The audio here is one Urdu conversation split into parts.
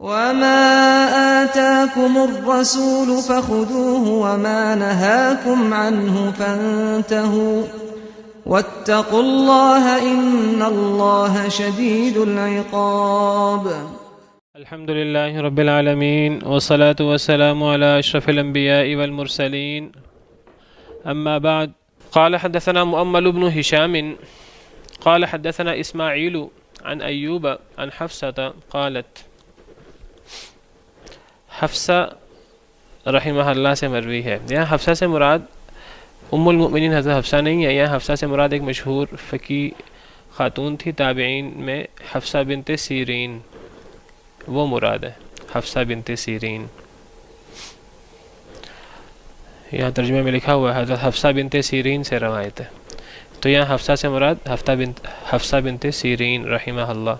وما آتاكم الرسول فخذوه وما نهاكم عنه فانتهوا واتقوا الله إن الله شديد العقاب. الحمد لله رب العالمين والصلاة والسلام على أشرف الأنبياء والمرسلين أما بعد. قال حدثنا مؤمل بن هشام قال حدثنا إسماعيل عن أيوب عن حفصة قالت. حفصہ رحمہ اللہ سے مروی ہے. یہاں حفصہ سے مراد ام المؤمنین حضرت حفصہ نہیں ہے. یہاں حفصہ سے مراد ایک مشہور فقیہ خاتون تھی تابعین میں، حفصہ بنت سیرین، وہ مراد ہے حفصہ بنت سیرین. یہاں ترجمے میں لکھا ہوا ہے حضرت حفصہ بنت سیرین سے روایت ہے، تو یہاں حفصہ سے مراد حفصہ بنت سیرین رحمہ اللہ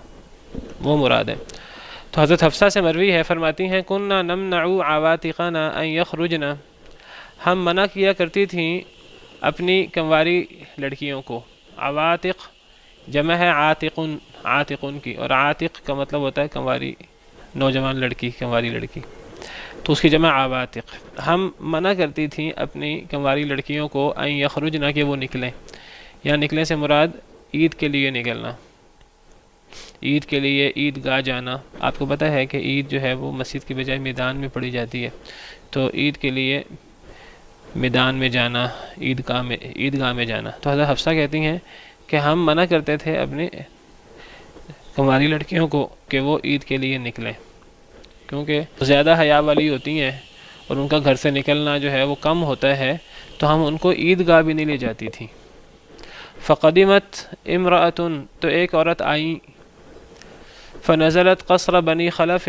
وہ مراد ہے. تو حضرت حفصہ سے مروی ہے، فرماتی ہیں کننا نمنع عواتقنا ان یخرجنا، ہم منع کیا کرتی تھیں اپنی کنواری لڑکیوں کو. عواتق جمع ہے عاتقن کی، اور عاتق کا مطلب ہوتا ہے کنواری نوجوان لڑکی، کنواری لڑکی، تو اس کی جمع عواتق. ہم منع کرتی تھیں اپنی کنواری لڑکیوں کو ان یخرجنا کہ وہ نکلیں. یا نکلیں سے مراد عید کے لیے نکلنا، عید کے لیے عید گاہ جانا. آپ کو پتہ ہے کہ عید جو ہے وہ مسجد کی بجائے میدان میں پڑھی جاتی ہے، تو عید کے لیے میدان میں جانا، عید گاہ میں جانا. تو حضرت حفصہ کہتی ہیں کہ ہم منع کرتے تھے اپنے کنواری لڑکیوں کو کہ وہ عید کے لیے نکلیں، کیونکہ زیادہ حیا والی ہوتی ہیں اور ان کا گھر سے نکلنا جو ہے وہ کم ہوتا ہے، تو ہم ان کو عید گاہ بھی نہیں لے جاتی تھیں. فقدمت امرأۃ، تو ایک عورت آئیں، فنزلت قصر بنی خلف،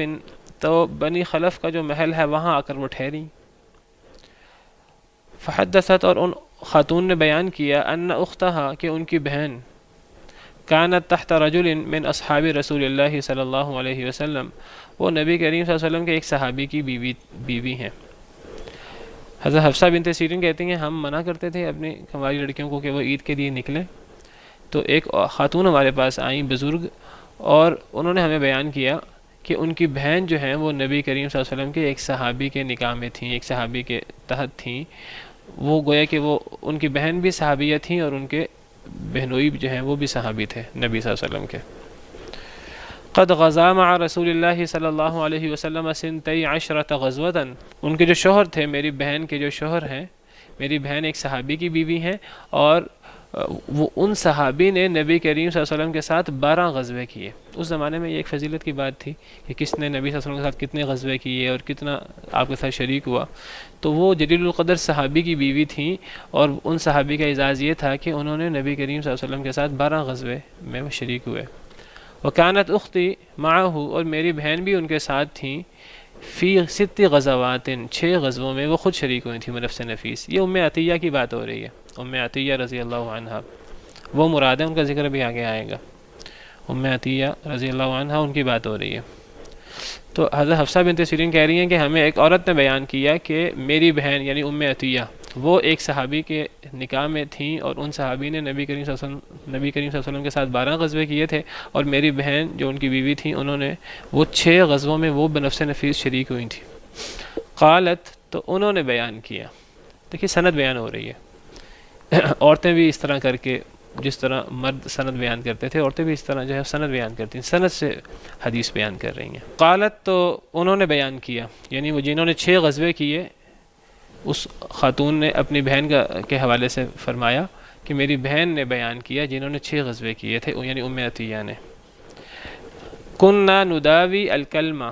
تو بنی خلف کا جو محل ہے وہاں آ کر وہ ٹھہری. فحدثت، اور ان خاتون نے بیان کیا، ان اختہا کہ ان کی بہن، کانت تحت رجل من اصحاب رسول اللہ صلی اللہ علیہ وسلم، وہ نبی کریم صلی اللہ علیہ وسلم کے ایک صحابی کی بیوی ہیں. حضرت حفصہ بنت سیرین کہتی ہیں ہم منع کرتے تھے اپنی کنواری لڑکیوں کو کہ وہ عید کے لیے نکلیں، تو ایک خاتون ہمارے پاس آئیں بزرگ، اور انہوں نے ہمیں بیان کیا کہ ان کی بہن جو ہیں وہ نبی کریم صلی اللہ علیہ وسلم کے ایک صحابی کے نکاح میں تھیں، ایک صحابی کے تحت تھیں. وہ گویا کہ وہ ان کی بہن بھی صحابیہ تھیں اور ان کے بہنوئی جو ہیں وہ بھی صحابی تھے نبی صلی اللہ علیہ وسلم کے. قد غزا مع رسول اللہ صلی اللہ علیہ وسلم 12 غزوۃ، ان کے جو شوہر تھے، میری بہن کے جو شوہر ہیں، میری بہن ایک صحابی کی بیوی ہیں، اور وہ ان صحابی نے نبی کریم صلی اللہ علیہ وسلم کے ساتھ 12 غزوے کیے. اس زمانے میں یہ ایک فضیلت کی بات تھی کہ کس نے نبی صلی اللہ علیہ وسلم کے ساتھ کتنے غزوے کیے اور کتنا آپ کے ساتھ شریک ہوا. تو وہ جلیل القدر صحابی کی بیوی تھیں، اور ان صحابی کا اعزاز یہ تھا کہ انہوں نے نبی کریم صلی اللہ علیہ وسلم کے ساتھ 12 غزوے میں وہ شریک ہوئے. وکانت اختی معہ، اور میری بہن بھی ان کے ساتھ تھیں، فی 6 غزوات، 6 غزووں میں وہ خود شریک ہوئی تھیں بنفس نفیس. یہ ام عطیہ کی بات ہو رہی ہے، ام عطیہ رضی اللہ عنہ وہ مراد ہے، ان کا ذکر بھی آگے آئے گا. ام عطیہ رضی اللہ عنہ ان کی بات ہو رہی ہے. تو حضرت حفصہ بنت سیرین کہہ رہی ہیں کہ ہمیں ایک عورت نے بیان کیا کہ میری بہن یعنی ام عطیہ وہ ایک صحابی کے نکاح میں تھیں، اور ان صحابی نے نبی کریم صلی اللہ علیہ وسلم کے ساتھ 12 غزوے کیے تھے، اور میری بہن جو ان کی بیوی تھیں انہوں نے وہ 6 غزووں میں وہ بنفس نفیس شریک ہوئی تھیں. قالت، تو انہوں نے بیان کیا، دیکھیے سند بیان ہو رہی ہے. عورتیں بھی اس طرح کر کے، جس طرح مرد سند بیان کرتے تھے، عورتیں بھی اس طرح جو ہے سند بیان کرتی ہیں، سند سے حدیث بیان کر رہی ہیں. قالت، تو انہوں نے بیان کیا، یعنی وہ جنہوں نے 6 غزوے کیے، اس خاتون نے اپنی بہن کے حوالے سے فرمایا کہ میری بہن نے بیان کیا جنہوں نے 6 غزوے کیے تھے، یعنی ام عطیہ نے. کننا نداوی الکلمہ،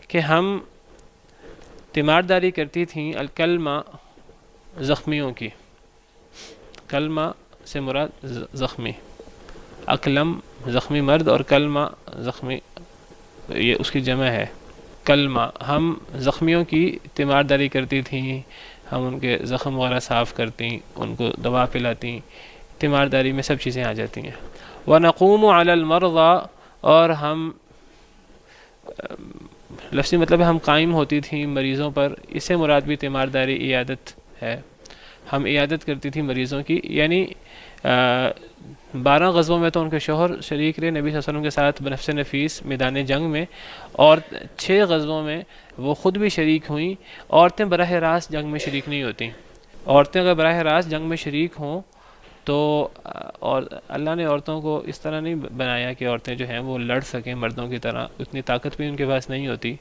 کہ ہم تیمارداری کرتی تھیں، الکلمہ زخمیوں کی، کلمہ سے مراد زخمی، اکلم زخمی مرد اور کلمہ زخمی یہ اس کی جمع ہے. کلمہ ہم زخمیوں کی تیمارداری کرتی تھیں، ہم ان کے زخم وغیرہ صاف کرتی، ان کو دوا پلاتی، تیمارداری میں سب چیزیں آ جاتی ہیں. ونقوم علی المرضى، اور ہم لفظی مطلب ہم قائم ہوتی تھیں مریضوں پر، اس سے مراد بھی تیمارداری عیادت ہے. ہم عیادت کرتی تھی مریضوں کی، یعنی 12 غزووں میں تو ان کے شوہر شریک رہے نبی صلی اللہ علیہ وسلم کے ساتھ بنفس نفیس میدان جنگ میں، اور 6 غزووں میں وہ خود بھی شریک ہوئیں۔ عورتیں براہ راست جنگ میں شریک نہیں ہوتیں۔ عورتیں اگر براہ راست جنگ میں شریک ہوں تو اور اللہ نے عورتوں کو اس طرح نہیں بنایا کہ عورتیں جو ہیں وہ لڑ سکیں مردوں کی طرح، اتنی طاقت بھی ان کے پاس نہیں ہوتی،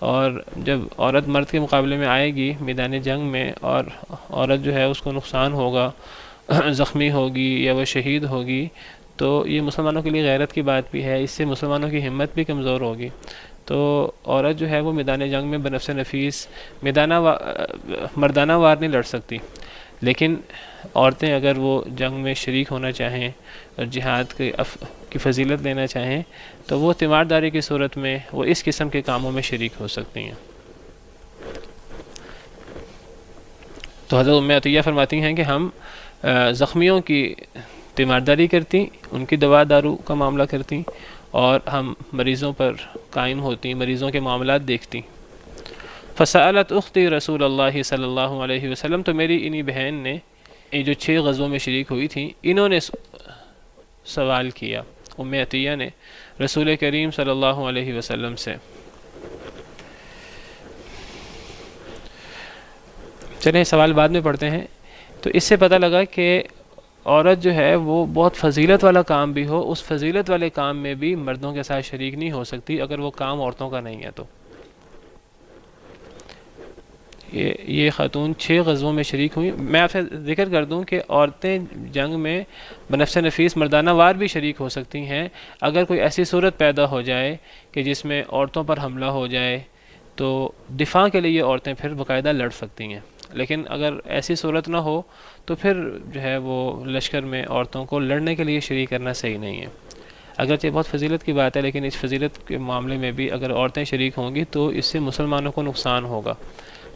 اور جب عورت مرد کے مقابلے میں آئے گی میدان جنگ میں اور عورت جو ہے اس کو نقصان ہوگا، زخمی ہوگی یا وہ شہید ہوگی، تو یہ مسلمانوں کے لیے غیرت کی بات بھی ہے، اس سے مسلمانوں کی ہمت بھی کمزور ہوگی۔ تو عورت جو ہے وہ میدان جنگ میں بنفس نفیس مردانہ وار نہیں لڑ سکتی، لیکن عورتیں اگر وہ جنگ میں شریک ہونا چاہیں اور جہاد کی فضیلت لینا چاہیں تو وہ تیمارداری کی صورت میں وہ اس قسم کے کاموں میں شریک ہو سکتی ہیں۔ تو حضرت ام عطیہ فرماتی ہیں کہ ہم زخمیوں کی تیمارداری کرتی، ان کی دوا دارو کا معاملہ کرتی، اور ہم مریضوں پر قائم ہوتی، مریضوں کے معاملات دیکھتی۔ فسألت اختی رسول اللہ صلی اللہ علیہ وسلم، تو میری انہی بہن نے، یہ جو 6 غزووں میں شریک ہوئی تھیں، انہوں نے سوال کیا، ام عطیہ نے رسول کریم صلی اللہ علیہ وسلم سے۔ چلیں سوال بعد میں پڑھتے ہیں۔ تو اس سے پتہ لگا کہ عورت جو ہے وہ بہت فضیلت والا کام بھی ہو، اس فضیلت والے کام میں بھی مردوں کے ساتھ شریک نہیں ہو سکتی اگر وہ کام عورتوں کا نہیں ہے۔ تو یہ خاتون 6 غزووں میں شریک ہوئی۔ میں آپ سے ذکر کر دوں کہ عورتیں جنگ میں بنفس نفیس مردانہ وار بھی شریک ہو سکتی ہیں اگر کوئی ایسی صورت پیدا ہو جائے کہ جس میں عورتوں پر حملہ ہو جائے، تو دفاع کے لیے عورتیں پھر باقاعدہ لڑ سکتی ہیں، لیکن اگر ایسی صورت نہ ہو تو پھر جو ہے وہ لشکر میں عورتوں کو لڑنے کے لیے شریک کرنا صحیح نہیں ہے۔ اگرچہ بہت فضیلت کی بات ہے، لیکن اس فضیلت کے معاملے میں بھی اگر عورتیں شریک ہوں گی تو اس سے مسلمانوں کو نقصان ہوگا،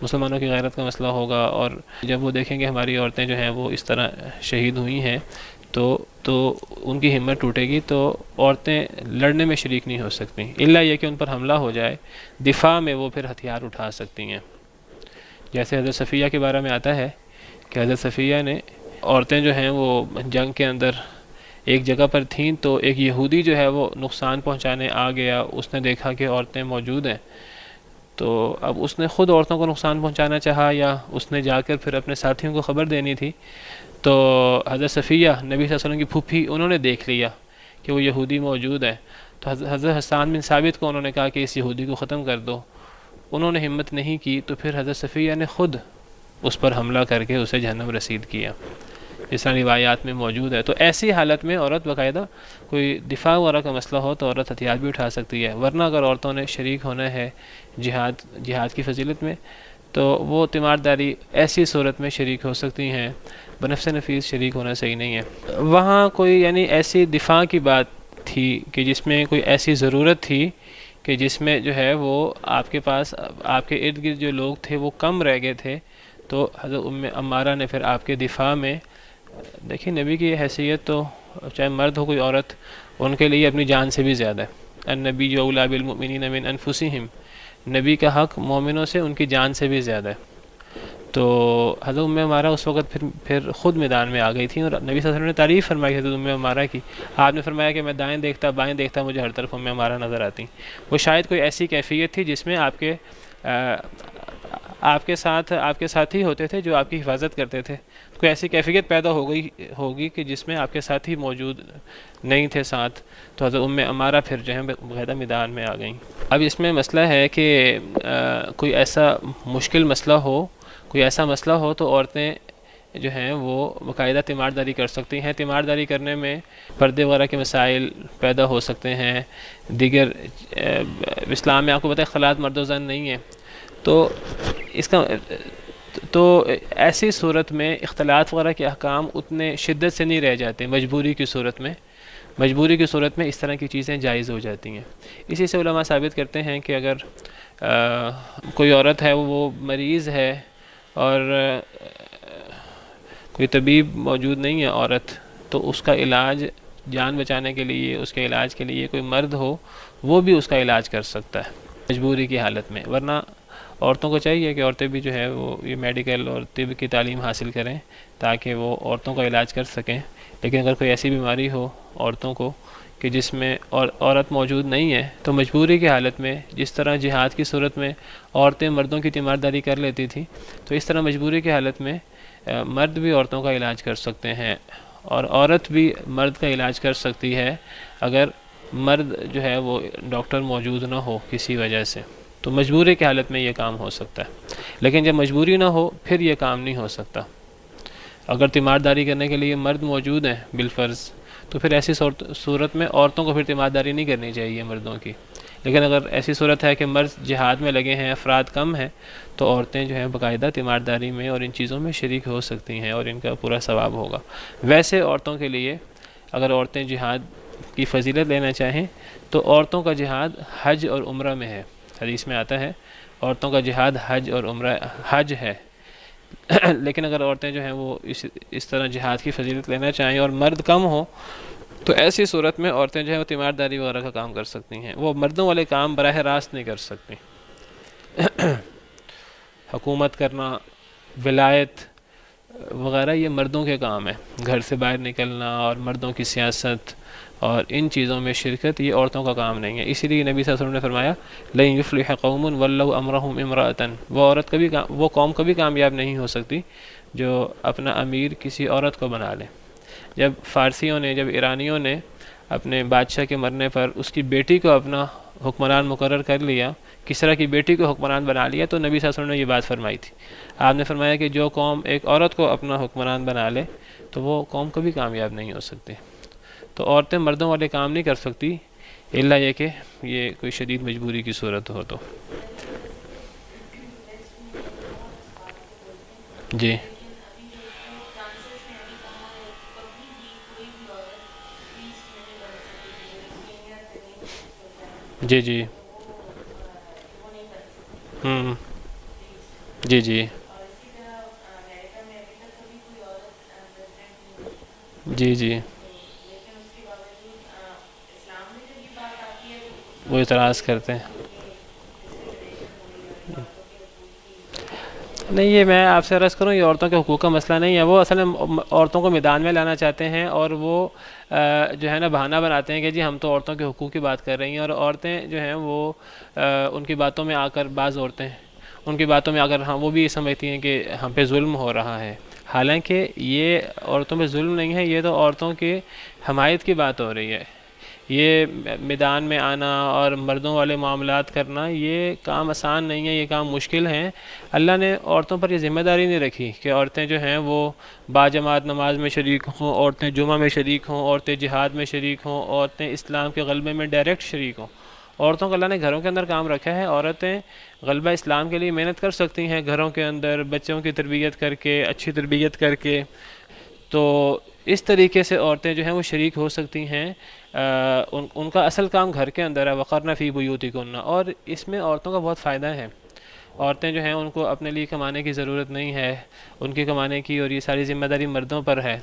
مسلمانوں کی غیرت کا مسئلہ ہوگا، اور جب وہ دیکھیں گے ہماری عورتیں جو ہیں وہ اس طرح شہید ہوئی ہیں تو ان کی ہمت ٹوٹے گی، تو عورتیں لڑنے میں شریک نہیں ہو سکتی، الا یہ کہ ان پر حملہ ہو جائے، دفاع میں وہ پھر ہتھیار اٹھا سکتی ہیں۔ جیسے حضرت صفیہ کے بارے میں آتا ہے کہ حضرت صفیہ نے، عورتیں جو ہیں وہ جنگ کے اندر ایک جگہ پر تھیں، تو ایک یہودی جو ہے وہ نقصان پہنچانے آ گیا، اس نے دیکھا کہ عورتیں موجود ہیں، تو اب اس نے خود عورتوں کو نقصان پہنچانا چاہا یا اس نے جا کر پھر اپنے ساتھیوں کو خبر دینی تھی، تو حضرت صفیہ نبی صلی اللہ علیہ وسلم کی پھوپھی انہوں نے دیکھ لیا کہ وہ یہودی موجود ہے، تو حضرت حسان بن ثابت کو انہوں نے کہا کہ اس یہودی کو ختم کر دو، انہوں نے ہمت نہیں کی، تو پھر حضرت صفیہ نے خود اس پر حملہ کر کے اسے جہنم رسید کیا، اس طرح روایات میں موجود ہے۔ تو ایسی حالت میں عورت باقاعدہ کوئی دفاع وغیرہ کا مسئلہ ہو تو عورت ہتھیار بھی اٹھا سکتی ہے، ورنہ اگر عورتوں نے شریک ہونا ہے جہاد کی فضیلت میں تو وہ تیمارداری ایسی صورت میں شریک ہو سکتی ہیں، بنفس نفیس شریک ہونا صحیح نہیں ہے۔ وہاں کوئی یعنی ایسی دفاع کی بات تھی کہ جس میں کوئی ایسی ضرورت تھی کہ جس میں جو ہے وہ آپ کے پاس آپ کے ارد گرد جو لوگ تھے وہ کم رہ گئے تھے، تو حضرت ام عمارہ نے پھر آپ کے دفاع میں، دیکھیں نبی کی یہ حیثیت تو چاہے مرد ہو کوئی عورت، ان کے لیے اپنی جان سے بھی زیادہ ہے، النبی اولی بالمؤمنین من انفسہم، نبی کا حق مومنوں سے ان کی جان سے بھی زیادہ ہے۔ تو حضرت ام عمارہ اس وقت پھر خود میدان میں آ گئی تھیں، اور نبی صلی اللہ علیہ وسلم نے تعریف فرمائی حضرت ام عمارہ کی، آپ نے فرمایا کہ میں دائیں دیکھتا بائیں دیکھتا مجھے ہر طرف ام عمارہ نظر آتی۔ وہ شاید کوئی ایسی کیفیت تھی جس میں آپ کے ساتھی ہوتے تھے جو آپ کی حفاظت کرتے تھے، کوئی ایسی کیفیت پیدا ہوگی کہ جس میں آپ کے ساتھی موجود نہیں تھے ساتھ، تو حضرت ام عمارہ پھر جو ہے باقاعدہ میدان میں آ گئیں۔ اب اس میں مسئلہ ہے کہ کوئی ایسا مشکل مسئلہ ہو، کوئی ایسا مسئلہ ہو تو عورتیں جو ہیں وہ باقاعدہ تیمارداری کر سکتی ہیں۔ تیمارداری کرنے میں پردے وغیرہ کے مسائل پیدا ہو سکتے ہیں، دیگر اسلام میں آپ کو پتہ ہے اختلاط مرد و زن نہیں ہے، تو ایسی صورت میں اختلاط وغیرہ کے احکام اتنے شدت سے نہیں رہ جاتے، مجبوری کی صورت میں اس طرح کی چیزیں جائز ہو جاتی ہیں۔ اسی سے علماء ثابت کرتے ہیں کہ اگر کوئی عورت ہے وہ مریض ہے اور کوئی طبیب موجود نہیں ہے عورت، تو اس کا علاج جان بچانے کے لیے، اس کے علاج کے لیے کوئی مرد ہو وہ بھی اس کا علاج کر سکتا ہے مجبوری کی حالت میں، ورنہ عورتوں کو چاہیے کہ عورتیں بھی جو ہے وہ یہ میڈیکل اور طب کی تعلیم حاصل کریں تاکہ وہ عورتوں کا علاج کر سکیں، لیکن اگر کوئی ایسی بیماری ہو عورتوں کو کہ جس میں عورت موجود نہیں ہے، تو مجبوری کی حالت میں، جس طرح جہاد کی صورت میں عورتیں مردوں کی تیمارداری کر لیتی تھیں، تو اس طرح مجبوری کی حالت میں مرد بھی عورتوں کا علاج کر سکتے ہیں، اور عورت بھی مرد کا علاج کر سکتی ہے اگر مرد جو ہے وہ ڈاکٹر موجود نہ ہو کسی وجہ سے، تو مجبوری کی حالت میں یہ کام ہو سکتا ہے۔ لیکن جب مجبوری نہ ہو پھر یہ کام نہیں ہو سکتا۔ اگر تیمارداری کرنے کے لیے مرد موجود ہیں بالفرض، تو پھر ایسی صورت میں عورتوں کو پھر تیمارداری نہیں کرنی چاہیے مردوں کی۔ لیکن اگر ایسی صورت ہے کہ مرد جہاد میں لگے ہیں، افراد کم ہیں، تو عورتیں جو ہیں باقاعدہ تیمارداری میں اور ان چیزوں میں شریک ہو سکتی ہیں اور ان کا پورا ثواب ہوگا۔ ویسے عورتوں کے لیے اگر عورتیں جہاد کی فضیلت لینا چاہیں تو عورتوں کا جہاد حج اور عمرہ میں ہے۔ حدیث میں آتا ہے عورتوں کا جہاد حج اور عمرہ، حج ہے۔ لیکن اگر عورتیں جو ہیں وہ اس طرح جہاد کی فضیلت لینا چاہیں اور مرد کم ہوں، تو ایسی صورت میں عورتیں جو ہیں وہ تیمارداری وغیرہ کا کام کر سکتی ہیں، وہ مردوں والے کام براہ راست نہیں کر سکتی۔ حکومت کرنا، ولایت وغیرہ یہ مردوں کے کام ہے، گھر سے باہر نکلنا اور مردوں کی سیاست اور ان چیزوں میں شرکت یہ عورتوں کا کام نہیں ہے۔ اسی لیے نبی صلی اللہ علیہ وسلم نے فرمایا لَن يُفْلِحَ قَوْمٌ وَلَّوْا أَمْرَهُمْ امْرَأَةً، وہ قوم کبھی کامیاب نہیں ہو سکتی جو اپنا امیر کسی عورت کو بنا لے۔ جب فارسیوں نے، جب ایرانیوں نے اپنے بادشاہ کے مرنے پر اس کی بیٹی کو اپنا حکمران مقرر کر لیا، کسریٰ کی بیٹی کو حکمران بنا لیا، تو نبی صلی اللہ علیہ وسلم نے یہ بات فرمائی تھی۔ آپ نے فرمایا کہ جو قوم ایک عورت کو اپنا حکمران بنا لے تو وہ قوم کبھی کامیاب نہیں ہو سکتی۔ تو عورتیں مردوں والے کام نہیں کر سکتی الا یہ کہ یہ کوئی شدید مجبوری کی صورت ہو تو۔ جی جی جی جی جی جی جی وہ اعتراض کرتے ہیں۔ نہیں، یہ میں آپ سے عرض کروں یہ عورتوں کے حقوق کا مسئلہ نہیں ہے، وہ اصل میں عورتوں کو میدان میں لانا چاہتے ہیں، اور وہ جو ہے نا بہانہ بناتے ہیں کہ جی ہم تو عورتوں کے حقوق کی بات کر رہی ہیں، اور عورتیں جو ہیں وہ ان کی باتوں میں آ کر، بعض عورتیں ان کی باتوں میں آ کر وہ بھی یہ سمجھتی ہیں کہ ہم پہ ظلم ہو رہا ہے، حالانکہ یہ عورتوں پہ ظلم نہیں ہے، یہ تو عورتوں کی حمایت کی بات ہو رہی ہے۔ یہ میدان میں آنا اور مردوں والے معاملات کرنا یہ کام آسان نہیں ہے، یہ کام مشکل ہیں۔ اللہ نے عورتوں پر یہ ذمہ داری نہیں رکھی کہ عورتیں جو ہیں وہ باجماعت نماز میں شریک ہوں، عورتیں جمعہ میں شریک ہوں، عورتیں جہاد میں شریک ہوں، عورتیں اسلام کے غلبے میں ڈائریکٹ شریک ہوں۔ عورتوں کو اللہ نے گھروں کے اندر کام رکھا ہے، عورتیں غلبہ اسلام کے لیے محنت کر سکتی ہیں گھروں کے اندر، بچوں کی تربیت کر کے، اچھی تربیت کر کے، تو اس طریقے سے عورتیں جو ہیں وہ شریک ہو سکتی ہیں۔ ان کا اصل کام گھر کے اندر ہے، وقرن فی بیوتکن، اور اس میں عورتوں کا بہت فائدہ ہے۔ عورتیں جو ہیں ان کو اپنے لیے کمانے کی ضرورت نہیں ہے، ان کی کمانے کی اور یہ ساری ذمہ داری مردوں پر ہے۔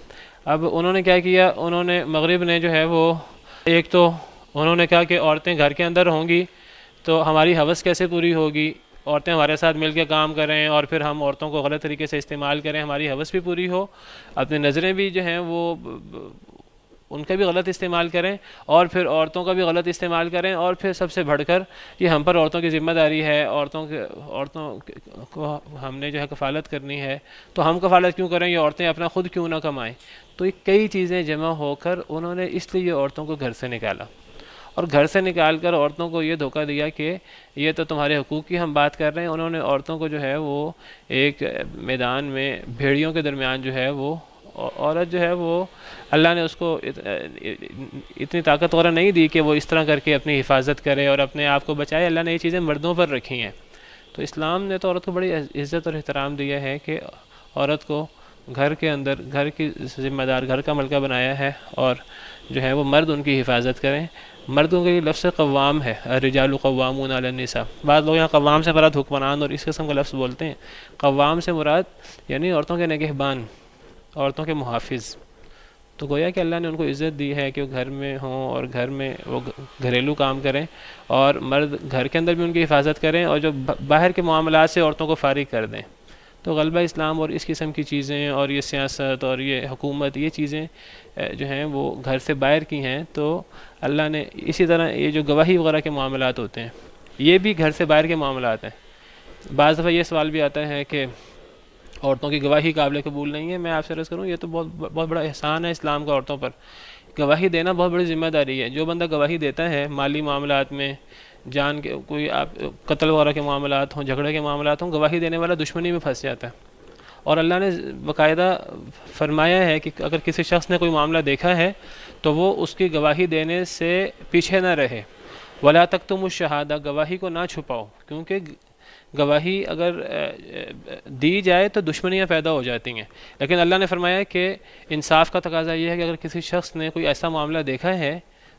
اب انہوں نے کیا کیا، انہوں نے مغرب نے جو ہے وہ ایک تو انہوں نے کہا کہ عورتیں گھر کے اندر ہوں گی تو ہماری ہوس کیسے پوری ہوگی، عورتیں ہمارے ساتھ مل کے کام کریں اور پھر ہم عورتوں کو غلط طریقے سے استعمال کریں، ہماری ہوس بھی پوری ہو، اپنی نظریں بھی جو ہیں وہ ان کا بھی غلط استعمال کریں اور پھر عورتوں کا بھی غلط استعمال کریں، اور پھر سب سے بڑھ کر یہ ہم پر عورتوں کی ذمہ داری ہے، عورتوں کو ہم نے جو ہے کفالت کرنی ہے، تو ہم کفالت کیوں کریں، یہ عورتیں اپنا خود کیوں نہ کمائیں۔ تو یہ کئی چیزیں جمع ہو کر انہوں نے اس لیے عورتوں کو گھر سے نکالا، اور گھر سے نکال کر عورتوں کو یہ دھوکہ دیا کہ یہ تو تمہارے حقوق کی ہم بات کر رہے ہیں۔ انہوں نے عورتوں کو جو ہے وہ ایک میدان میں بھیڑیوں کے درمیان جو ہے وہ عورت جو ہے وہ اللہ نے اس کو اتنی طاقت وغیرہ نہیں دی کہ وہ اس طرح کر کے اپنی حفاظت کرے اور اپنے آپ کو بچائے۔ اللہ نے یہ چیزیں مردوں پر رکھی ہیں، تو اسلام نے تو عورت کو بڑی عزت اور احترام دیا ہے کہ عورت کو گھر کے اندر گھر کی ذمہ دار، گھر کا ملکہ بنایا ہے، اور جو ہے وہ مرد ان کی حفاظت کریں۔ مردوں کے لیے لفظ قوام ہے، الرجال قوامون علی النساء۔ بعض لوگ یہاں قوام سے مراد حکمران اور اس قسم کا لفظ بولتے ہیں، قوام سے مراد یعنی عورتوں کے نگہبان، عورتوں کے محافظ۔ تو گویا کہ اللہ نے ان کو عزت دی ہے کہ وہ گھر میں ہوں اور گھر میں وہ گھریلو کام کریں، اور مرد گھر کے اندر بھی ان کی حفاظت کریں، اور جو باہر کے معاملات سے عورتوں کو فارغ کر دیں۔ تو غلبہ اسلام اور اس قسم کی چیزیں اور یہ سیاست اور یہ حکومت، یہ چیزیں جو ہیں وہ گھر سے باہر کی ہیں. تو اللہ نے اسی طرح یہ جو گواہی وغیرہ کے معاملات ہوتے ہیں یہ بھی گھر سے باہر کے معاملات ہیں. بعض دفعہ یہ سوال بھی آتا ہے کہ عورتوں کی گواہی قابل قبول نہیں ہے. میں آپ سے عرض کروں یہ تو بہت بڑا احسان ہے اسلام کا عورتوں پر. گواہی دینا بہت بڑی ذمہ داری ہے. جو بندہ گواہی دیتا ہے مالی معاملات میں، جان کے کوئی آپ قتل وغیرہ کے معاملات ہوں، جھگڑے کے معاملات ہوں، گواہی دینے والا دشمنی میں پھنس جاتا ہے. اور اللہ نے باقاعدہ فرمایا ہے کہ اگر کسی شخص نے کوئی معاملہ دیکھا ہے تو وہ اس کی گواہی دینے سے پیچھے نہ رہے. وَلَا تَكْتُمُوا الشَّهَادَةَ، گواہی کو نہ چھپاؤ، کیونکہ گواہی اگر دی جائے تو دشمنیاں پیدا ہو جاتی ہیں. لیکن اللہ نے فرمایا کہ انصاف کا تقاضا یہ ہے کہ اگر کسی شخص نے کوئی ایسا معاملہ دیکھا ہے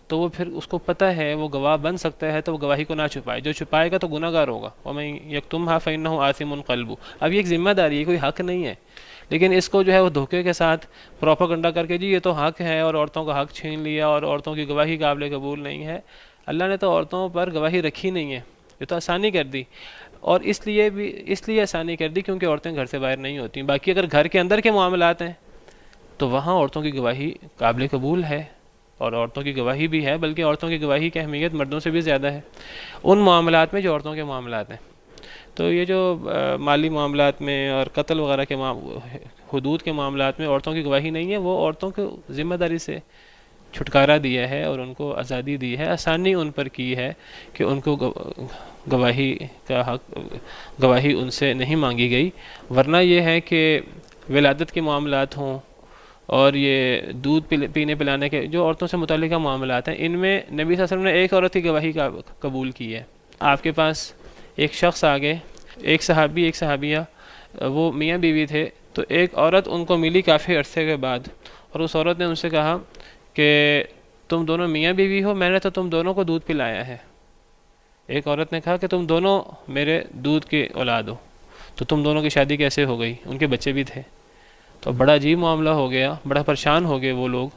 تو وہ پھر اس کو پتہ ہے وہ گواہ بن سکتا ہے تو وہ گواہی کو نہ چھپائے. جو چھپائے گا تو گناہ گار ہوگا. وَمَن يَكْتُمْهَا فَإِنَّهُ آثِمٌ قَلْبُهُ. اب یہ ایک ذمہ داری ہے، کوئی حق نہیں ہے، لیکن اس کو جو ہے وہ دھوکے کے ساتھ پروپیگنڈا کر کے جی یہ تو حق ہے اور عورتوں کا حق چھین لیا اور عورتوں کی گواہی قابل قبول نہیں ہے. اللہ نے تو عورتوں پر گواہی رکھی نہیں ہے، یہ تو آسانی کر دی. اور اس لیے آسانی کر دی کیونکہ عورتیں گھر سے باہر نہیں ہوتی. باقی اگر گھر کے اندر کے معاملات ہیں تو وہاں عورتوں کی گواہی قابل قبول ہے اور عورتوں کی گواہی بھی ہے، بلکہ عورتوں کی گواہی کی اہمیت مردوں سے بھی زیادہ ہے ان معاملات میں جو عورتوں کے معاملات ہیں. تو یہ جو مالی معاملات میں اور قتل وغیرہ کے حدود کے معاملات میں عورتوں کی گواہی نہیں ہے، وہ عورتوں کو ذمہ داری سے چھٹکارا دیا ہے اور ان کو آزادی دی ہے، آسانی ان پر کی ہے کہ ان کو گواہی کا حق، گواہی ان سے نہیں مانگی گئی. ورنہ یہ ہے کہ ولادت کے معاملات ہوں اور یہ دودھ پینے پلانے کے جو عورتوں سے متعلقہ معاملات ہیں، ان میں نبی صلی اللہ علیہ وسلم نے ایک عورت کی گواہی قبول کی ہے. آپ کے پاس ایک شخص آگے، ایک صحابی ایک صحابیہ، وہ میاں بیوی تھے. تو ایک عورت ان کو ملی کافی عرصے کے بعد، اور اس عورت نے ان سے کہا کہ تم دونوں میاں بیوی ہو، میں نے تو تم دونوں کو دودھ پلایا ہے. ایک عورت نے کہا کہ تم دونوں میرے دودھ کی اولاد ہو، تو تم دونوں کی شادی کیسے ہو گئی؟ ان کے بچے بھی تھے. تو بڑا عجیب معاملہ ہو گیا، بڑا پریشان ہو گئے وہ لوگ.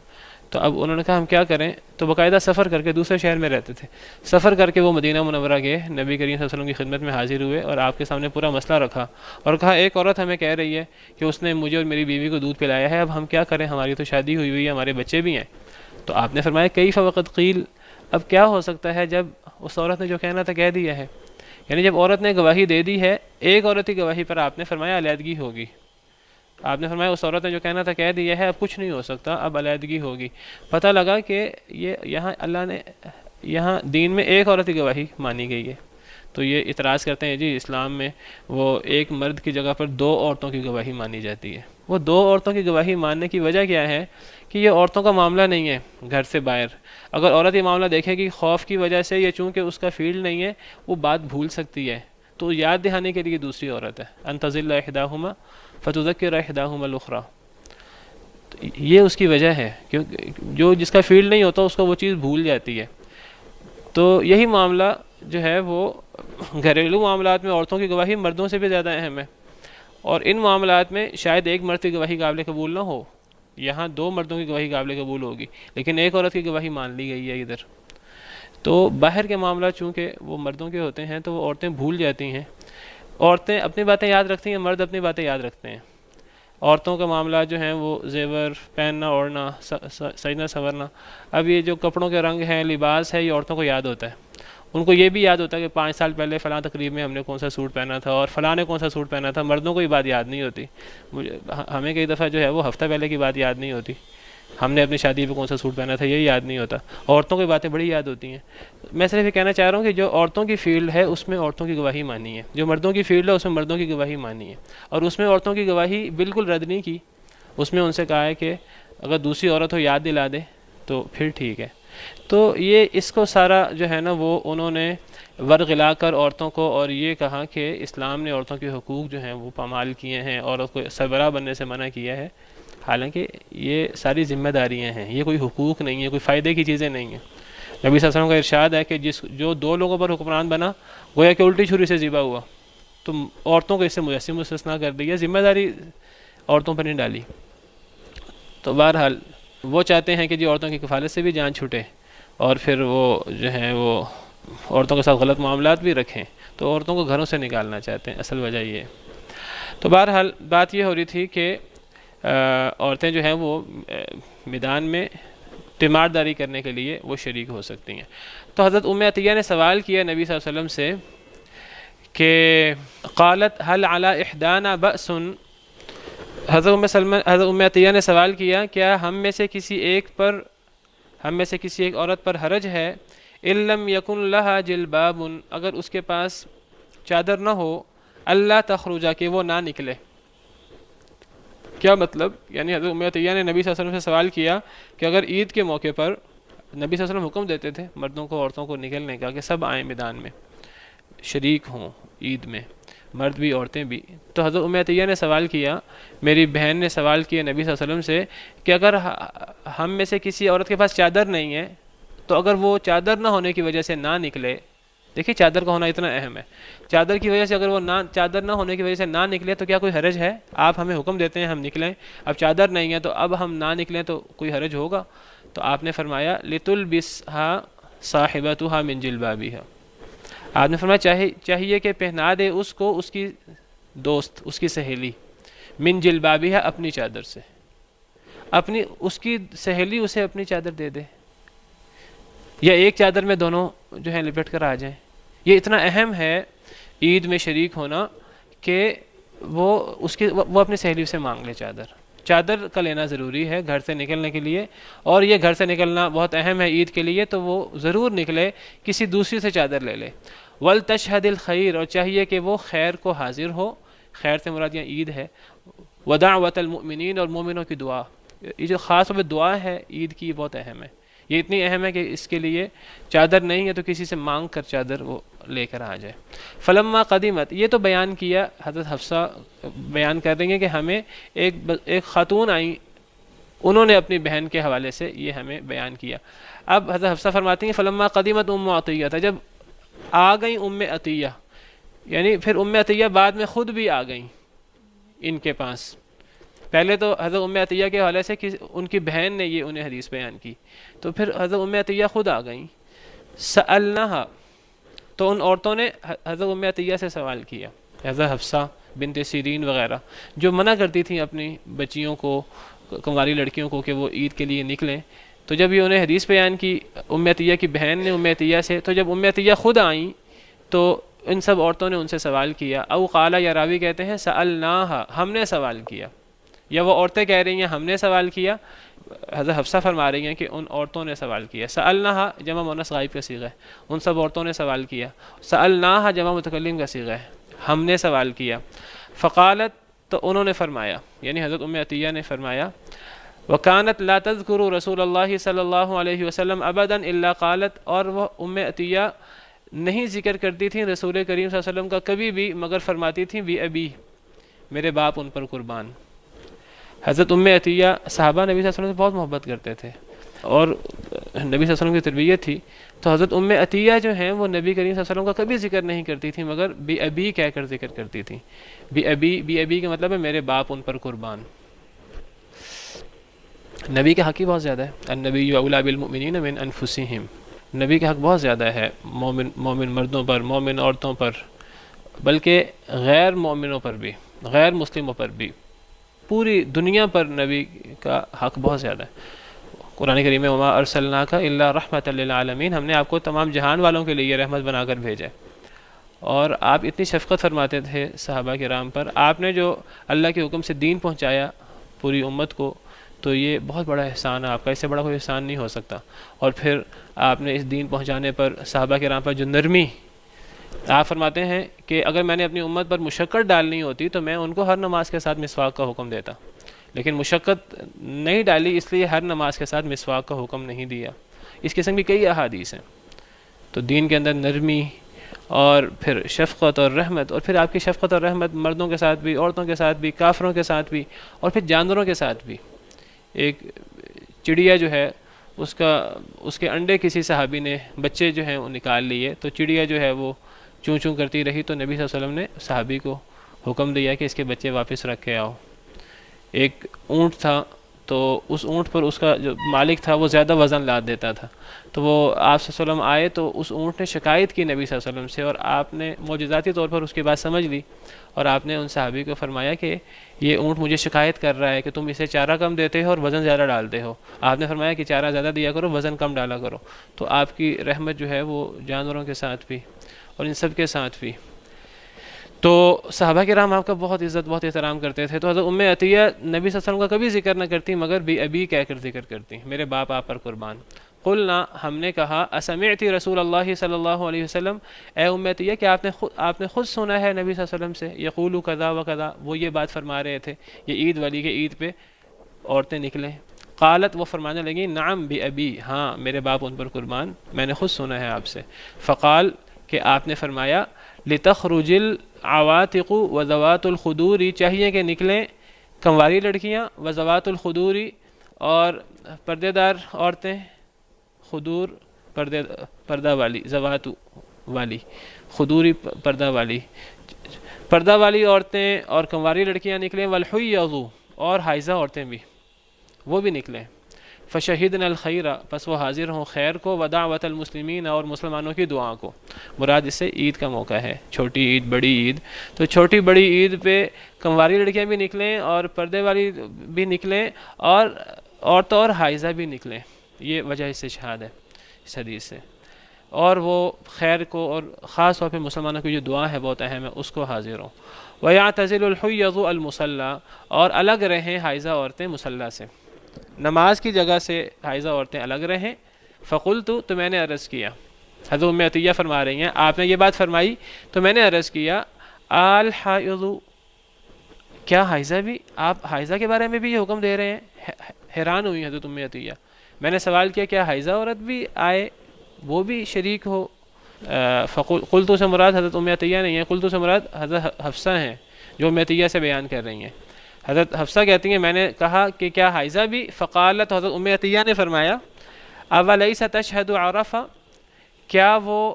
تو اب انہوں نے کہا ہم کیا کریں؟ تو باقاعدہ سفر کر کے، دوسرے شہر میں رہتے تھے، سفر کر کے وہ مدینہ منورہ گئے، نبی کریم صلی اللہ علیہ وسلم کی خدمت میں حاضر ہوئے اور آپ کے سامنے پورا مسئلہ رکھا اور کہا ایک عورت ہمیں کہہ رہی ہے کہ اس نے مجھے اور میری بیوی کو دودھ پلایا ہے، اب ہم کیا کریں؟ ہماری تو شادی ہوئی ہوئی ہے، ہمارے بچے بھی ہیں. تو آپ نے فرمایا کیف وقد قیل، اب کیا ہو سکتا ہے جب اس عورت نے جو کہنا تھا کہہ دیا ہے. یعنی جب عورت نے گواہی دے دی ہے، ایک عورت کی گواہی پر آپ نے فرمایا علیحدگی ہوگی. آپ نے فرمایا اس عورت نے جو کہنا تھا کہہ دیا ہے، اب کچھ نہیں ہو سکتا، اب علیحدگی ہوگی. پتہ لگا کہ یہ یہاں اللہ نے یہاں دین میں ایک عورت کی گواہی مانی گئی ہے. تو یہ اعتراض کرتے ہیں جی اسلام میں وہ ایک مرد کی جگہ پر دو عورتوں کی گواہی مانی جاتی ہے. وہ دو عورتوں کی گواہی ماننے کی وجہ کیا ہے کہ یہ عورتوں کا معاملہ نہیں ہے گھر سے باہر. اگر عورت یہ معاملہ دیکھے گی خوف کی وجہ سے یا چونکہ اس کا فیلڈ نہیں ہے، وہ بات بھول سکتی ہے، تو یاد دہانے کے لیے دوسری عورت ہے. ان تضل احداہما فتذکر احداہما الاخری. یہ اس کی وجہ ہے کیونکہ جو جس کا فیلڈ نہیں ہوتا اس کو وہ چیز بھول جاتی ہے. تو یہی معاملہ جو ہے وہ گھریلو معاملات میں عورتوں کی گواہی مردوں سے بھی زیادہ اہم ہے، اور ان معاملات میں شاید ایک مرد کی گواہی قابل قبول نہ ہو، یہاں دو مردوں کی گواہی قابل قبول ہوگی، لیکن ایک عورت کی گواہی مان لی گئی ہے ادھر. تو باہر کے معاملات چونکہ وہ مردوں کے ہوتے ہیں تو وہ عورتیں بھول جاتی ہیں. عورتیں اپنی باتیں یاد رکھتی ہیں، مرد اپنی باتیں یاد رکھتے ہیں. عورتوں کا معاملات جو ہیں وہ زیور پہننا اوڑھنا سجنا سنورنا. اب یہ جو کپڑوں کے رنگ ہیں، لباس ہے، یہ عورتوں کو یاد ہوتا ہے. ان کو یہ بھی یاد ہوتا ہے کہ 5 سال پہلے فلاں تقریب میں ہم نے کون سا سوٹ پہنا تھا اور فلاں نے کون سا سوٹ پہنا تھا. مردوں کو یہ بات یاد نہیں ہوتی. ہمیں کئی دفعہ جو ہے وہ ہفتہ پہلے کی بات یاد نہیں ہوتی، ہم نے اپنی شادی پہ کون سا سوٹ پہنا تھا یہ یاد نہیں ہوتا. عورتوں کی باتیں بڑی یاد ہوتی ہیں. میں صرف یہ کہنا چاہ رہا ہوں کہ جو عورتوں کی فیلڈ ہے اس میں عورتوں کی گواہی مانی ہے، جو مردوں کی فیلڈ ہے اس میں مردوں کی گواہی مانی ہے، اور اس میں عورتوں کی گواہی بالکل رد نہیں کی. اس میں ان سے کہا ہے کہ اگر دوسری عورت ہو یاد دلا دے تو پھر ٹھیک ہے. تو یہ اس کو سارا جو ہے نا وہ انہوں نے ورغلا کر عورتوں کو اور یہ کہا کہ اسلام نے عورتوں کے حقوق جو ہیں وہ پامال کیے ہیں، عورت کو سربراہ بننے سے منع کیا ہے. حالانکہ یہ ساری ذمہ داریاں ہیں، یہ کوئی حقوق نہیں ہے، کوئی فائدے کی چیزیں نہیں ہیں. نبی صلی اللہ علیہ وسلم کا ارشاد ہے کہ جو دو لوگوں پر حکمران بنا گویا کہ الٹی چھری سے ذبح ہوا. تو عورتوں کو اس سے مستثنا کر دیا، ذمہ داری عورتوں پر نہیں ڈالی. تو بہرحال وہ چاہتے ہیں کہ جی عورتوں کی کفالت سے بھی جان چھوٹے اور پھر وہ جو ہیں وہ عورتوں کے ساتھ غلط معاملات بھی رکھیں، تو عورتوں کو گھروں سے نکالنا چاہتے ہیں. اصل وجہ یہ ہے. تو بہرحال بات یہ ہو رہی تھی کہ عورتیں جو ہیں وہ میدان میں تیمارداری کرنے کے لیے وہ شریک ہو سکتی ہیں۔ تو حضرت ام عطیہ نے سوال کیا نبی صلی اللہ علیہ وسلم سے کہ قالت حل علی احدانا بأس، حضرت ام عطیہ نے سوال کیا کیا ہم میں سے کسی ایک عورت پر حرج ہے ان لم یکن لها جلباب، اگر اس کے پاس چادر نہ ہو، اللہ تخرجا کہ وہ نہ نکلے۔ کیا مطلب؟ یعنی حضرت ام عطیہ نے نبی صلی اللہ علیہ وسلم سے سوال کیا کہ اگر عید کے موقع پر نبی صلی اللہ علیہ وسلم حکم دیتے تھے مردوں کو عورتوں کو نکلنے کا کہ سب آئیں میدان میں شریک ہوں عید میں، مرد بھی عورتیں بھی، تو حضرت ام عطیہ نے سوال کیا، میری بہن نے سوال کیا نبی صلی اللہ علیہ وسلم سے کہ اگر ہم میں سے کسی عورت کے پاس چادر نہیں ہے تو اگر وہ چادر نہ ہونے کی وجہ سے نہ نکلے، دیکھیے چادر کا ہونا اتنا اہم ہے، چادر کی وجہ سے اگر وہ چادر نہ ہونے کی وجہ سے نہ نکلے تو کیا کوئی حرج ہے؟ آپ ہمیں حکم دیتے ہیں ہم نکلیں، اب چادر نہیں ہے تو اب ہم نہ نکلیں تو کوئی حرج ہوگا؟ تو آپ نے فرمایا لِتُلْبِسْهَا صَاحِبَتُهَا مِنْ جِلْبَابِهَا، آپ نے فرمایا چاہیے کہ پہنا دے اس کو اس کی دوست، اس کی سہیلی، من جلبابها اپنی چادر سے، اس کی سہیلی اسے اپنی چادر دے دے، یا ایک چادر میں دونوں جو ہیں لپٹ کر آ جائیں۔ یہ اتنا اہم ہے عید میں شریک ہونا کہ وہ اپنی سہیلی سے مانگ لے چادر کا لینا ضروری ہے گھر سے نکلنے کے لیے، اور یہ گھر سے نکلنا بہت اہم ہے عید کے لیے، تو وہ ضرور نکلے، کسی دوسری سے چادر لے لے۔ وَلْتَشْهَدِ الْخَيْرَ، اور چاہیے کہ وہ خیر کو حاضر ہو، خیر سے مراد یہاں عید ہے، وَدَعْوَةَ الْمُؤْمِنِينَ، اور مومنوں کی دعا، یہ جو خاص طور پہ دعا ہے عید کی، یہ بہت اہم ہے، یہ اتنی اہم ہے کہ اس کے لیے چادر نہیں ہے تو کسی سے مانگ کر چادر وہ لے کر آ جائے۔ فلما قدیمت، یہ تو بیان کیا حضرت حفصہ بیان کر رہی ہیں کہ ہمیں ایک خاتون آئیں، انہوں نے اپنی بہن کے حوالے سے یہ ہمیں بیان کیا۔ اب حضرت حفصہ فرماتی ہیں فلما قدیمت ام عطیہ، جب آ گئیں ام عطیہ، یعنی پھر ام عطیہ بعد میں خود بھی آ گئیں ان کے پاس، پہلے تو حضرت ام عطیہ کے حوالے سے ان کی بہن نے یہ انہیں حدیث بیان کی، تو پھر حضرت ام عطیہ خود آ گئیں۔ سألناہا، تو ان عورتوں نے حضرت ام عطیہ سے سوال کیا، حضرت حفصہ بنت سیرین وغیرہ جو منع کرتی تھیں اپنی بچیوں کو، کنواری لڑکیوں کو کہ وہ عید کے لیے نکلیں، تو جب یہ انہیں حدیث بیان کی ام عطیہ کی بہن نے ام عطیہ سے، تو جب ام عطیہ خود آئیں تو ان سب عورتوں نے ان سے سوال کیا، او قالا، یا راوی کہتے ہیں سألناہا، ہم نے سوال کیا، یا وہ عورتیں کہہ رہی ہیں ہم نے سوال کیا، حضرت حفصہ فرما رہی ہیں کہ ان عورتوں نے سوال کیا۔ سألناہا جمع مؤنث غائب کا صیغہ ہے، ان سب عورتوں نے سوال کیا۔ سألناہا جمع متکلم کا صیغہ ہے، ہم نے سوال کیا۔ فقالت، تو انہوں نے فرمایا، یعنی حضرت ام عطیہ نے فرمایا، وکانت لا تذکر رسول اللہ صلی اللہ علیہ وسلم ابدا الا قالت، اور وہ ام عطیہ نہیں ذکر کرتی تھیں رسول کریم صلی اللہ علیہ وسلم کا کبھی بھی مگر فرماتی تھیں بی ابی، میرے باپ ان پر قربان۔ حضرت ام عطیہ صحابہ نبی صلی اللہ علیہ وسلم سے بہت محبت کرتے تھے اور نبی صلی اللہ علیہ وسلم کی تربیت تھی، تو حضرت ام عطیہ جو ہیں وہ نبی کریم صلی اللہ علیہ وسلم کا کبھی ذکر نہیں کرتی تھیں مگر بی ابی کہہ کر ذکر کرتی تھیں۔ بی ابی کا مطلب ہے میرے باپ ان پر قربان۔ نبی کا حق ہی بہت زیادہ ہے، النبی اولی بالمؤمنین من انفسہم، نبی کا حق بہت زیادہ ہے مومن مردوں پر، مومن عورتوں پر، بلکہ غیر مومنوں پر بھی، غیر مسلموں پر بھی، پوری دنیا پر نبی کا حق بہت زیادہ ہے۔ قرآن کریم میں وما ارسلناک الا رحمۃ للعالمین، ہم نے آپ کو تمام جہان والوں کے لیے رحمت بنا کر بھیجا ہے، اور آپ اتنی شفقت فرماتے تھے صحابہ کرام پر، آپ نے جو اللہ کے حکم سے دین پہنچایا پوری امت کو، تو یہ بہت بڑا احسان ہے آپ کا، اس سے بڑا کوئی احسان نہیں ہو سکتا۔ اور پھر آپ نے اس دین پہنچانے پر صحابہ کرام پر جو نرمی، آپ فرماتے ہیں کہ اگر میں نے اپنی امت پر مشقت ڈالنی ہوتی تو میں ان کو ہر نماز کے ساتھ مسواک کا حکم دیتا، لیکن مشقت نہیں ڈالی، اس لیے ہر نماز کے ساتھ مسواک کا حکم نہیں دیا۔ اس قسم کی کئی احادیث ہیں۔ تو دین کے اندر نرمی اور پھر شفقت اور رحمت، اور پھر آپ کی شفقت اور رحمت مردوں کے ساتھ بھی، عورتوں کے ساتھ بھی، کافروں کے ساتھ بھی، اور پھر جانوروں کے ساتھ بھی۔ ایک چڑیا جو ہے اس کے انڈے کسی صحابی نے، بچے جو ہیں وہ نکال لیے، تو چڑیا جو ہے وہ چوں چوں کرتی رہی، تو نبی صلی اللہ علیہ وسلم نے صحابی کو حکم دیا کہ اس کے بچے واپس رکھ کے آؤ۔ ایک اونٹ تھا تو اس اونٹ پر اس کا جو مالک تھا وہ زیادہ وزن لاد دیتا تھا. تو وہ آپ صلی اللہ علیہ وسلم آئے تو اس اونٹ نے شکایت کی نبی صلی اللہ علیہ وسلم سے, اور آپ نے معجزاتی طور پر اس کی بات سمجھ لی, اور آپ نے ان صحابی کو فرمایا کہ یہ اونٹ مجھے شکایت کر رہا ہے کہ تم اسے چارہ کم دیتے ہو اور وزن زیادہ ڈالتے ہو. آپ نے فرمایا کہ چارہ زیادہ دیا کرو, وزن کم ڈالا کرو. تو آپ کی رحمت جو ہے وہ جانوروں کے ساتھ بھی اور ان سب کے ساتھ بھی. تو صحابہ کرام آپ کا بہت عزت بہت احترام کرتے تھے. تو حضرت ام عطیہ نبی صلی اللہ علیہ وسلم کا کبھی ذکر نہ کرتی مگر بی ابی کہہ کر ذکر کرتی, میرے باپ آپ پر قربان. قلنا, ہم نے کہا, اسمعتی رسول اللہ صلی اللہ علیہ وسلم, اے ام عطیہ کہ آپ نے خود سنا ہے نبی صلی اللہ علیہ وسلم سے, یقول کذا و کذا, وہ یہ بات فرما رہے تھے یہ عید والی کے عید پہ عورتیں نکلیں. قالت, وہ فرمانے لگیں, نعم بی ابی, ہاں میرے باپ ان پر قربان, میں نے خود سنا ہے آپ سے. فقال, کہ آپ نے فرمایا, لتخرج العواتق و ذوات الخدور, چاہیے کہ نکلیں کنواری لڑکیاں, و ذوات الخدور, اور پردے دار عورتیں, خدور پردہ والی, ذوات والی, خدوری پردہ والی عورتیں اور کنواری لڑکیاں نکلیں. والحیض, اور حائضہ عورتیں بھی, وہ بھی نکلیں. فشہدن الخیر, پس وہ حاضر ہوں خیر کو, ودعوت المسلمین, اور مسلمانوں کی دعا کو. مراد اس سے عید کا موقع ہے, چھوٹی عید بڑی عید. تو چھوٹی بڑی عید پہ کنواری لڑکیاں بھی نکلیں اور پردے والی بھی نکلیں اور عورتیں اور حائضہ بھی نکلیں. یہ وجہ استشہاد ہے اس حدیث سے. اور وہ خیر کو اور خاص طور پہ مسلمانوں کی جو دعا ہے بہت اہم ہے, اس کو حاضر ہوں. وَيَعْتَزِلُ الْحُيَّضُ الْمُصَلَّى, اور الگ رہیں حائضہ عورتیں مصلی سے, نماز کی جگہ سے حائضہ عورتیں الگ رہیں. فقلت, تو میں نے عرض کیا, حضرت ام عطیہ فرما رہی ہیں, آپ نے یہ بات فرمائی تو میں نے عرض کیا, الحائض, کیا حائضہ بھی, آپ حائضہ کے بارے میں بھی یہ حکم دے رہے ہیں؟ حیران ہوئی حضرت ام عطیہ. میں نے سوال کیا کیا حائضہ عورت بھی آئے, وہ بھی شریک ہو؟ قلت سے مراد حضرت ام عطیہ نہیں ہے, قلت سے مراد حضرت حفصہ ہیں جو ام عطیہ سے بیان کر رہی ہیں. حضرت حفصہ کہتی ہیں میں نے کہا کہ کیا حائضہ بھی؟ فقالت, حضرت ام عطیہ نے فرمایا, اولیس تشہد عرفہ, کیا وہ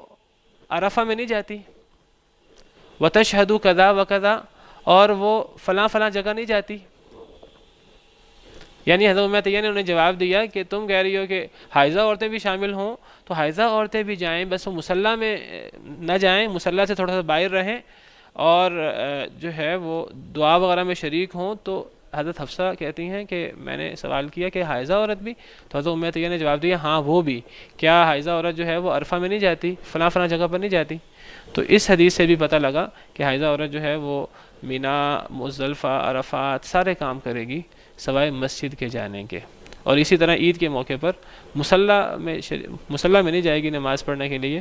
عرفہ میں نہیں جاتی؟ وتشہد کذا و کذا, اور وہ فلاں فلاں جگہ نہیں جاتی. یعنی حضرت ام عطیہ نے انہیں جواب دیا کہ تم کہہ رہی ہو کہ حائضہ عورتیں بھی شامل ہوں, تو حائضہ عورتیں بھی جائیں, بس وہ مصلی میں نہ جائیں, مصلی سے تھوڑا سا باہر رہیں, اور جو ہے وہ دعا وغیرہ میں شریک ہوں. تو حضرت حفصہ کہتی ہیں کہ میں نے سوال کیا کہ حائضہ عورت بھی؟ تو حضرت ام عطیہ نے جواب دیا ہاں وہ بھی. کیا حائضہ عورت جو ہے وہ عرفہ میں نہیں جاتی, فلاں فلاں جگہ پر نہیں جاتی؟ تو اس حدیث سے بھی پتہ لگا کہ حائضہ عورت جو ہے وہ مینا, مزدلفہ, عرفات سارے کام کرے گی سوائے مسجد کے جانے کے. اور اسی طرح عید کے موقع پر مصلی میں نہیں جائے گی نماز پڑھنے کے لیے,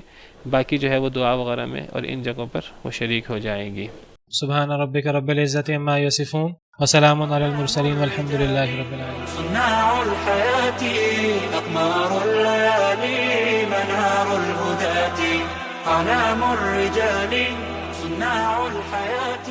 باقی جو ہے وہ دعا وغیرہ میں اور ان جگہوں پر وہ شریک ہو جائے گی. سبحان ربک رب العزت عما یصفون وسلام علی المرسلین والحمد للہ رب العالمین. صناع الحیات اقمار الليالي منار الهداة اعلام الرجال صناع الحیات